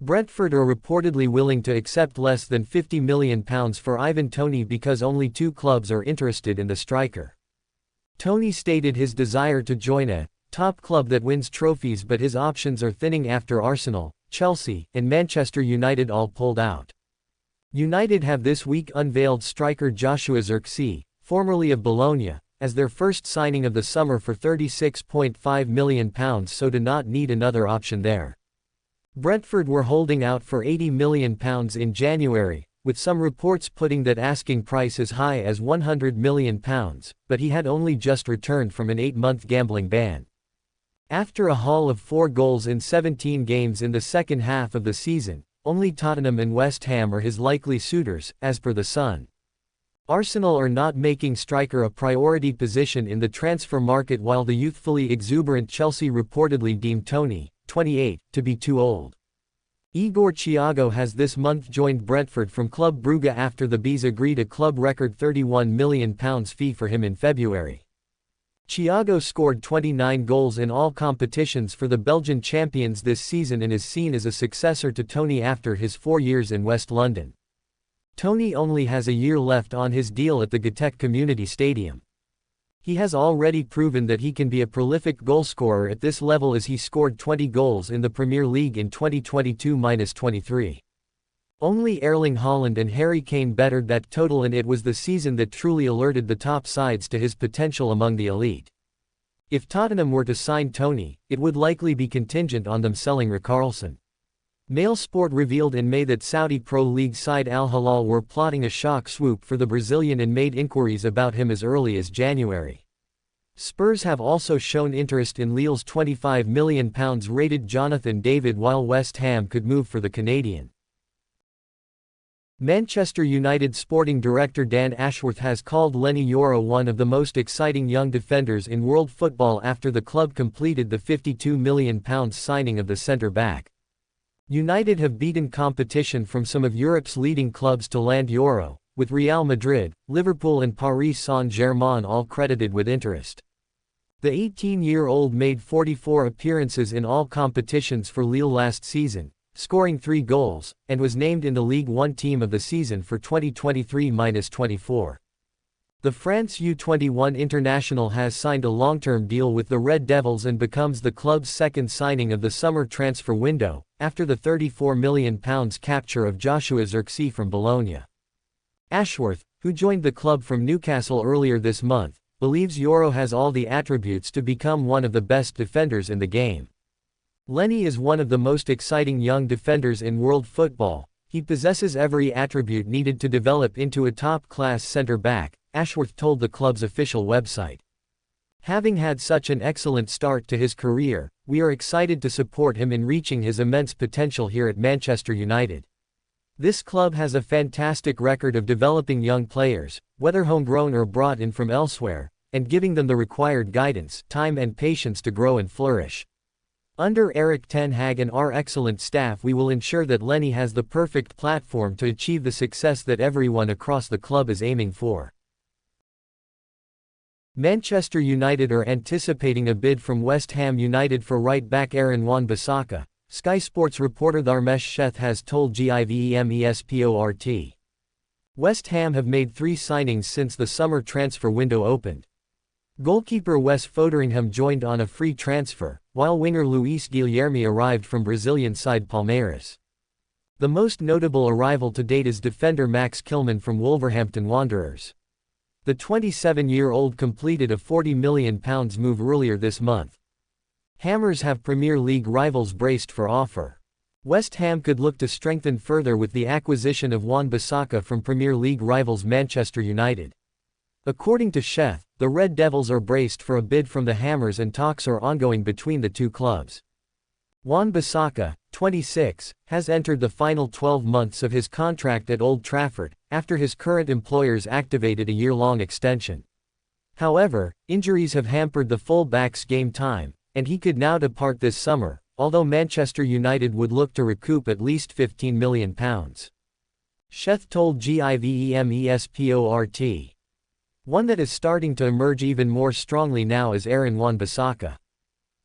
Brentford are reportedly willing to accept less than £50 million for Ivan Toney because only two clubs are interested in the striker. Toney stated his desire to join a top club that wins trophies, but his options are thinning after Arsenal, Chelsea, and Manchester United all pulled out. United have this week unveiled striker Joshua Zirkzee, formerly of Bologna, as their first signing of the summer for £36.5 million, so do not need another option there. Brentford were holding out for £80 million in January, with some reports putting that asking price as high as £100 million, but he had only just returned from an 8-month gambling ban. After a haul of 4 goals in 17 games in the second half of the season, only Tottenham and West Ham are his likely suitors, as per The Sun. Arsenal are not making striker a priority position in the transfer market, while the youthfully exuberant Chelsea reportedly deemed Toney, 28, to be too old. Igor Thiago has this month joined Brentford from Club Brugge after the Bees agreed a club record £31 million fee for him in February. Thiago scored 29 goals in all competitions for the Belgian champions this season and is seen as a successor to Toney after his 4 years in West London. Toney only has a year left on his deal at the Gatek Community Stadium. He has already proven that he can be a prolific goalscorer at this level, as he scored 20 goals in the Premier League in 2022-23. Only Erling Haaland and Harry Kane bettered that total, and it was the season that truly alerted the top sides to his potential among the elite. If Tottenham were to sign Toney, it would likely be contingent on them selling Richarlison. Mail Sport revealed in May that Saudi Pro League side Al Hilal were plotting a shock swoop for the Brazilian and made inquiries about him as early as January. Spurs have also shown interest in Lille's £25 million rated Jonathan David, while West Ham could move for the Canadian. Manchester United sporting director Dan Ashworth has called Leny Yoro one of the most exciting young defenders in world football after the club completed the £52 million signing of the centre-back. United have beaten competition from some of Europe's leading clubs to land Yoro, with Real Madrid, Liverpool and Paris Saint-Germain all credited with interest. The 18-year-old made 44 appearances in all competitions for Lille last season, scoring 3 goals, and was named in the Ligue 1 Team of the Season for 2023-24. The France U21 international has signed a long-term deal with the Red Devils and becomes the club's second signing of the summer transfer window, after the £34 million capture of Joshua Zirkzee from Bologna. Ashworth, who joined the club from Newcastle earlier this month, believes Yoro has all the attributes to become one of the best defenders in the game. Leny is one of the most exciting young defenders in world football. He possesses every attribute needed to develop into a top-class centre-back, Ashworth told the club's official website. Having had such an excellent start to his career, we are excited to support him in reaching his immense potential here at Manchester United. This club has a fantastic record of developing young players, whether homegrown or brought in from elsewhere, and giving them the required guidance, time and patience to grow and flourish. Under Erik ten Hag and our excellent staff, we will ensure that Leny has the perfect platform to achieve the success that everyone across the club is aiming for. Manchester United are anticipating a bid from West Ham United for right-back Aaron Wan-Bissaka, Sky Sports reporter Dharmesh Sheth has told GIVEMESPORT. West Ham have made 3 signings since the summer transfer window opened. Goalkeeper Wes Foderingham joined on a free transfer, while winger Luis Guilherme arrived from Brazilian side Palmeiras. The most notable arrival to date is defender Max Kilman from Wolverhampton Wanderers. The 27-year-old completed a £40 million move earlier this month. Hammers have Premier League rivals braced for offer. West Ham could look to strengthen further with the acquisition of Wan-Bissaka from Premier League rivals Manchester United. According to Sheth, the Red Devils are braced for a bid from the Hammers and talks are ongoing between the two clubs. Wan-Bissaka, 26, has entered the final 12 months of his contract at Old Trafford, after his current employers activated a year-long extension. However, injuries have hampered the full-back's game time, and he could now depart this summer, although Manchester United would look to recoup at least £15 million. Sheth told GIVEMESPORT. One that is starting to emerge even more strongly now is Aaron Wan-Bissaka.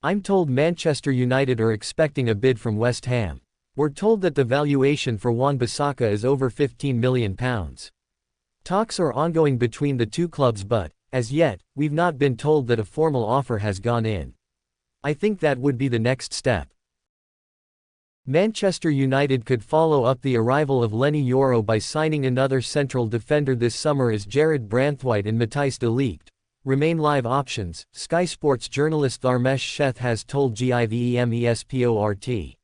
I'm told Manchester United are expecting a bid from West Ham. We're told that the valuation for Wan-Bissaka is over £15 million. Talks are ongoing between the two clubs but, as yet, we've not been told that a formal offer has gone in. I think that would be the next step. Manchester United could follow up the arrival of Leny Yoro by signing another central defender this summer as Jared Branthwaite and Matthijs de Ligt remain live options, Sky Sports journalist Dharmesh Sheth has told GIVEMESPORT.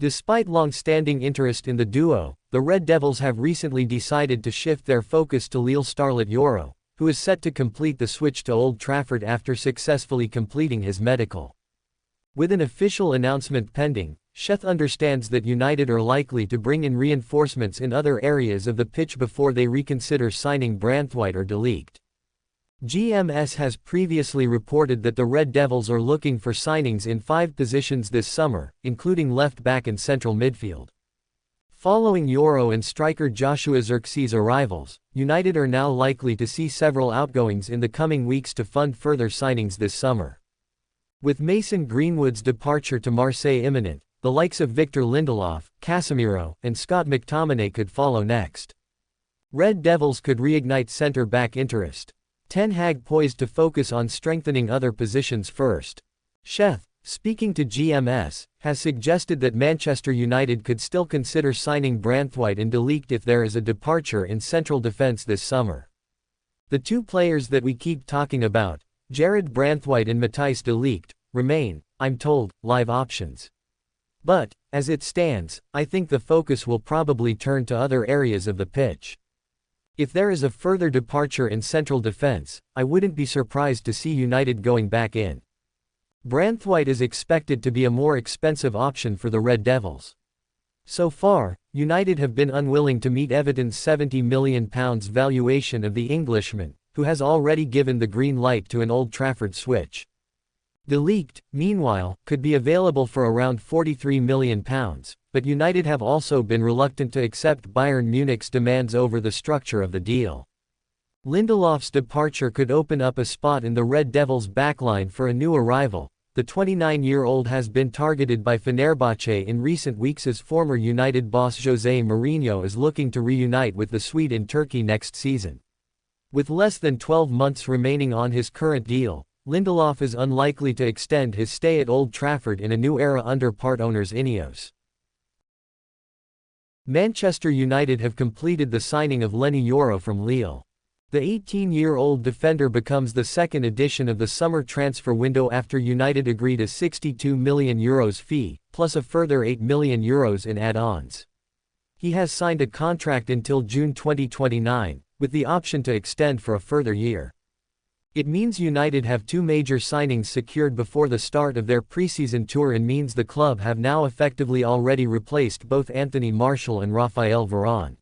Despite long-standing interest in the duo, the Red Devils have recently decided to shift their focus to Lille starlet Yoro, who is set to complete the switch to Old Trafford after successfully completing his medical. With an official announcement pending, Sheth understands that United are likely to bring in reinforcements in other areas of the pitch before they reconsider signing Branthwaite or de Ligt. GMS has previously reported that the Red Devils are looking for signings in 5 positions this summer, including left-back and central midfield. Following Yoro and striker Joshua Zirkzee's arrivals, United are now likely to see several outgoings in the coming weeks to fund further signings this summer. With Mason Greenwood's departure to Marseille imminent, the likes of Victor Lindelof, Casemiro, and Scott McTominay could follow next. Red Devils could reignite centre-back interest. Ten Hag poised to focus on strengthening other positions first. Sheth, speaking to GMS, has suggested that Manchester United could still consider signing Branthwaite and de Ligt if there is a departure in central defence this summer. The two players that we keep talking about, Jared Branthwaite and Matthijs de Ligt, remain, I'm told, live options. But, as it stands, I think the focus will probably turn to other areas of the pitch. If there is a further departure in central defence, I wouldn't be surprised to see United going back in. Branthwaite is expected to be a more expensive option for the Red Devils. So far, United have been unwilling to meet Everton's £70 million valuation of the Englishman, who has already given the green light to an Old Trafford switch. De Ligt, meanwhile, could be available for around £43 million, but United have also been reluctant to accept Bayern Munich's demands over the structure of the deal. Lindelof's departure could open up a spot in the Red Devils' backline for a new arrival. The 29-year-old has been targeted by Fenerbahce in recent weeks as former United boss José Mourinho is looking to reunite with the Swede in Turkey next season. With less than 12 months remaining on his current deal, Lindelof is unlikely to extend his stay at Old Trafford in a new era under part owners Ineos. Manchester United have completed the signing of Leny Yoro from Lille. The 18-year-old defender becomes the second addition of the summer transfer window after United agreed a €62 million fee, plus a further €8 million in add-ons. He has signed a contract until June 2029, with the option to extend for a further year. It means United have 2 major signings secured before the start of their preseason tour and means the club have now effectively already replaced both Anthony Martial and Raphael Varane.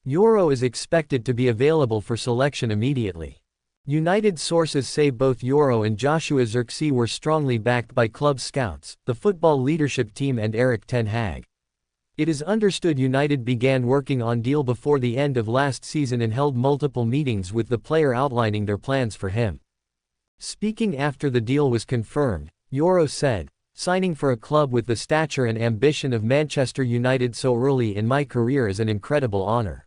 Yoro is expected to be available for selection immediately. United sources say both Yoro and Joshua Zirkzee were strongly backed by club scouts, the football leadership team and Erik ten Hag. It is understood United began working on deal before the end of last season and held multiple meetings with the player outlining their plans for him. Speaking after the deal was confirmed, Yoro said, "Signing for a club with the stature and ambition of Manchester United so early in my career is an incredible honor.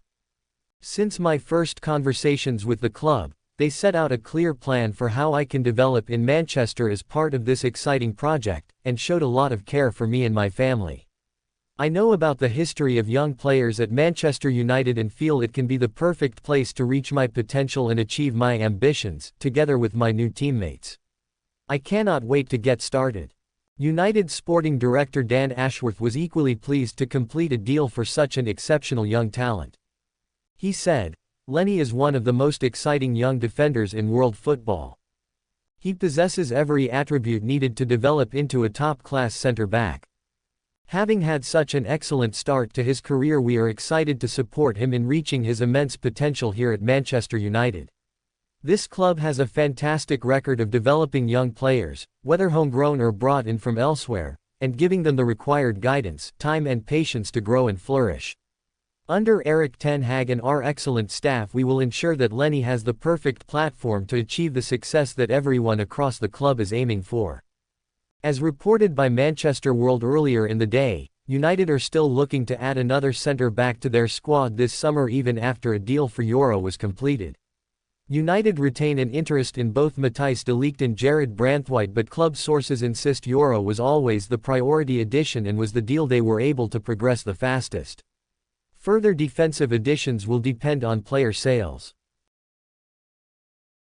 Since my first conversations with the club, they set out a clear plan for how I can develop in Manchester as part of this exciting project, and showed a lot of care for me and my family. I know about the history of young players at Manchester United and feel it can be the perfect place to reach my potential and achieve my ambitions, together with my new teammates. I cannot wait to get started." United sporting director Dan Ashworth was equally pleased to complete a deal for such an exceptional young talent. He said, "Leny is one of the most exciting young defenders in world football. He possesses every attribute needed to develop into a top-class centre-back. Having had such an excellent start to his career, we are excited to support him in reaching his immense potential here at Manchester United. This club has a fantastic record of developing young players, whether homegrown or brought in from elsewhere, and giving them the required guidance, time and patience to grow and flourish. Under Erik ten Hag and our excellent staff, we will ensure that Leny has the perfect platform to achieve the success that everyone across the club is aiming for." As reported by Manchester World earlier in the day, United are still looking to add another centre-back to their squad this summer even after a deal for Euro was completed. United retain an interest in both Matthijs de Ligt and Jared Branthwaite, but club sources insist Euro was always the priority addition and was the deal they were able to progress the fastest. Further defensive additions will depend on player sales.